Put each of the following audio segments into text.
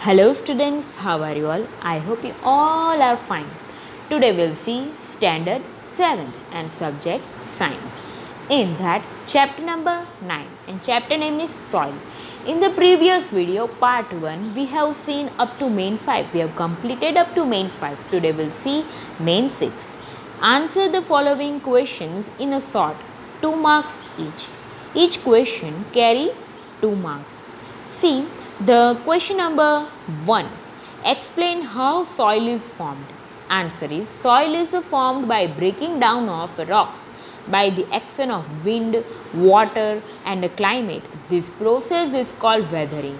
Hello students, how are you all? I hope you all are fine. Today we'll see Standard 7th and subject Science. In that chapter number 9 and chapter name is Soil. In the previous video part 1 we have seen up to main 5. We have completed up to main 5. Today we'll see main 6. Answer the following questions in a short 2 marks each. Each question carry 2 marks. See the question number 1. Explain how soil is formed. Answer is soil is formed by breaking down of rocks by the action of wind, water and climate. This process is called weathering.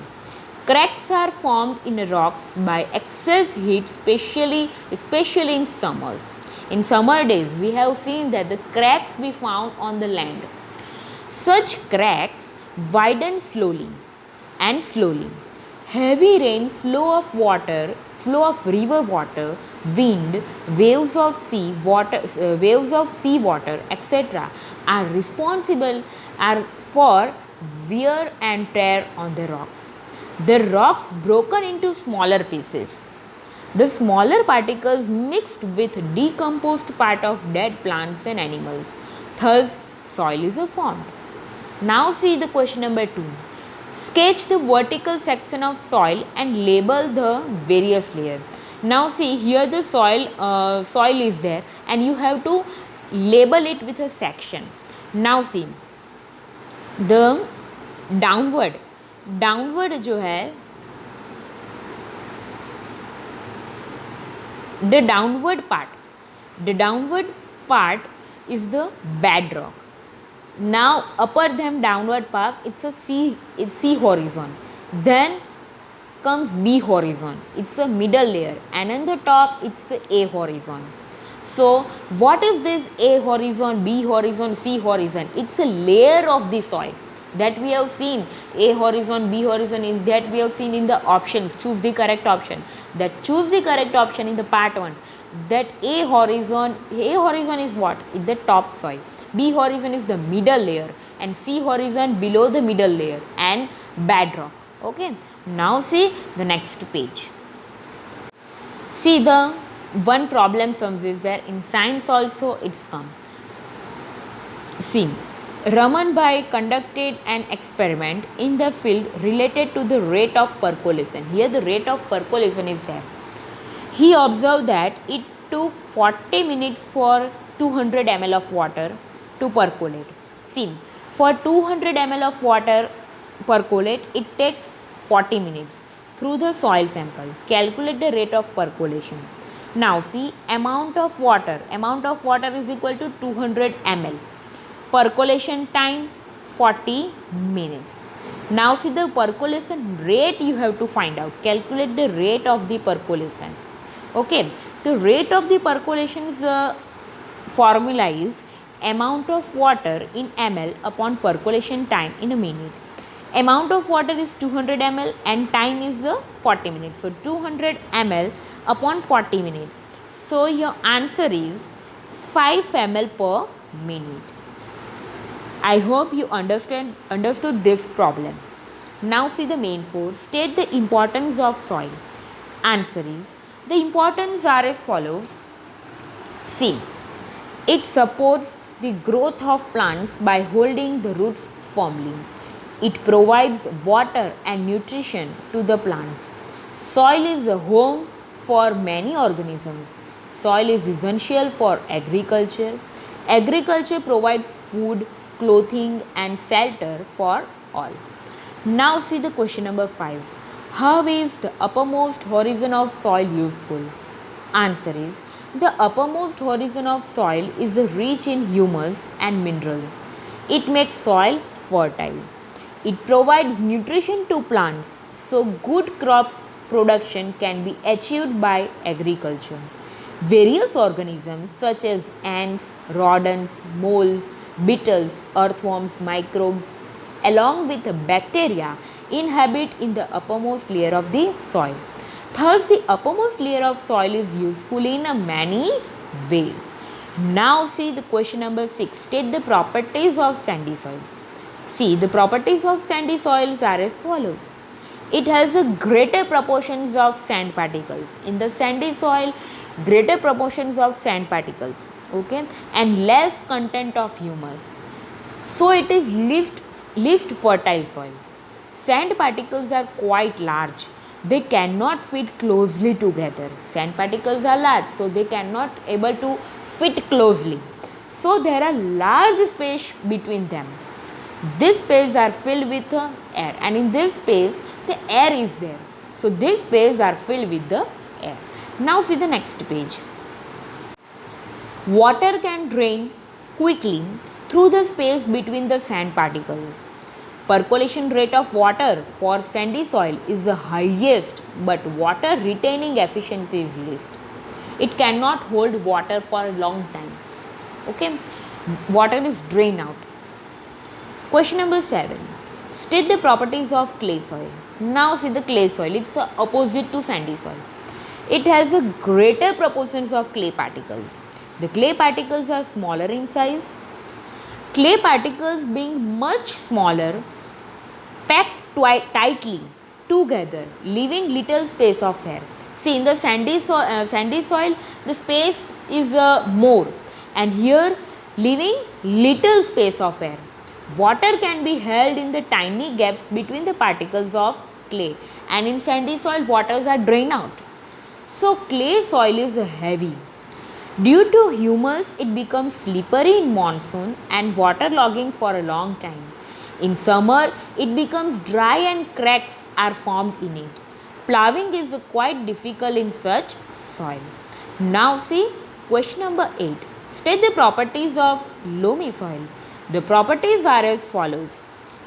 Cracks are formed in rocks by excess heat, especially in summers. In summer days, we have seen that the cracks we found on the land. Such cracks widen slowly and slowly. Heavy rain, flow of river water, wind, waves of sea water, etc., are responsible for wear and tear on the rocks. The rocks broken into smaller pieces. The smaller particles mixed with decomposed part of dead plants and animals. Thus, soil is formed. Now see the question number 2. Sketch the vertical section of soil and label the various layers. Now see here the soil is there and you have to label it with a section. Now see the downward जो है the downward part is the bedrock. Now upper than downward part it's C horizon, then comes B horizon, it's a middle layer, and on the top it's A horizon. So what is this A horizon, B horizon, C horizon? It's a layer of the soil that we have seen. A horizon, B horizon, in that we have seen in the options. Choose the correct option. Choose the correct option in the part 1. That A horizon is what? It's the top soil. B horizon is the middle layer and C horizon below the middle layer and bedrock. Okay. Now see the next page. See the one problem sums is there. In science also it's come. See, Raman Bhai conducted an experiment in the field related to the rate of percolation. Here the rate of percolation is there. He observed that it took 40 minutes for 200 ml of water to percolate. See, for 200 ml of water percolate, it takes 40 minutes through the soil sample. Calculate the rate of percolation. Now see, amount of water is equal to 200 ml. Percolation time 40 minutes. Now see the percolation rate you have to find out. Calculate the rate of the percolation. Okay, the rate of the percolation's formula is amount of water in ml upon percolation time in a minute. Amount of water is 200 ml and time is 40 minutes. So 200 ml upon 40 minutes. So your answer is 5 ml per minute. I hope you understood this problem. Now see the main 4. State the importance of soil. Answer is, the importance are as follows. See, it supports the growth of plants by holding the roots firmly. It provides water and nutrition to the plants. Soil is a home for many organisms. Soil is essential for agriculture. Agriculture provides food, clothing and shelter for all. Now see the question number 5. How is the uppermost horizon of soil useful? Answer is, the uppermost horizon of soil is rich in humus and minerals. It makes soil fertile. It provides nutrition to plants, so good crop production can be achieved by agriculture. Various organisms such as ants, rodents, moles, beetles, earthworms, microbes, along with bacteria, inhabit in the uppermost layer of the soil. Thus, the uppermost layer of soil is useful in many ways. Now see the question number 6. State the properties of sandy soil. See, the properties of sandy soils are as follows. it has a greater proportions of sand particles. In the sandy soil, greater proportions of sand particles, okay, and less content of humus. So it is least fertile soil. Sand particles are quite large. They cannot fit closely together. Sand particles are large, so they cannot able to fit closely. So there are large space between them. This space are filled with air, and in this space the air is there. So this space are filled with the air. Now see the next page. Water can drain quickly through the space between the sand particles. Percolation rate of water for sandy soil is the highest, but water retaining efficiency is least. It cannot hold water for a long time. Okay, water is drained out. Question number 7. State the properties of clay soil. Now see the clay soil. It's opposite to sandy soil. It has a greater proportions of clay particles. The clay particles are smaller in size. Clay particles being much smaller, packed tightly together, leaving little space of air. See, in the sandy soil, the space is more, and here leaving little space of air. Water can be held in the tiny gaps between the particles of clay, and in sandy soil, waters are drained out. So clay soil is heavy. Due to humus, it becomes slippery in monsoon and waterlogging for a long time. In summer, it becomes dry and cracks are formed in it. Ploughing is quite difficult in such soil. Now see question number 8. State the properties of loamy soil. The properties are as follows.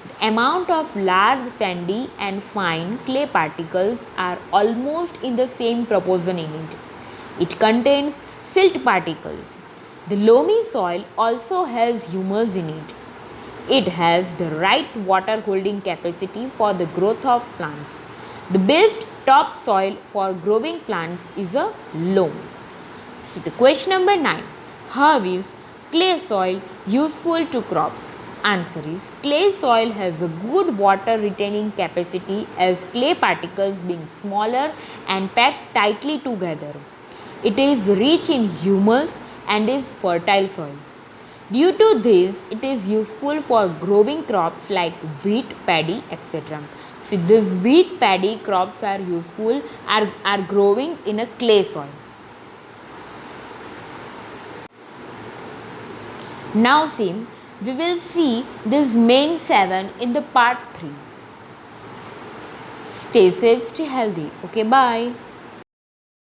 The amount of large sandy and fine clay particles are almost in the same proportion in it. It contains silt particles. The loamy soil also has humus in it. It has the right water holding capacity for the growth of plants. The best topsoil for growing plants is a loam. So the question number 9. How is clay soil useful to crops? Answer is clay soil has a good water retaining capacity as clay particles being smaller and packed tightly together. It is rich in humus and is fertile soil. Due to this, it is useful for growing crops like wheat, paddy, etc. See, these wheat, paddy crops are useful, are growing in a clay soil. Now see, we will see this main 7 in the part 3. Stay safe, stay healthy. Okay, bye.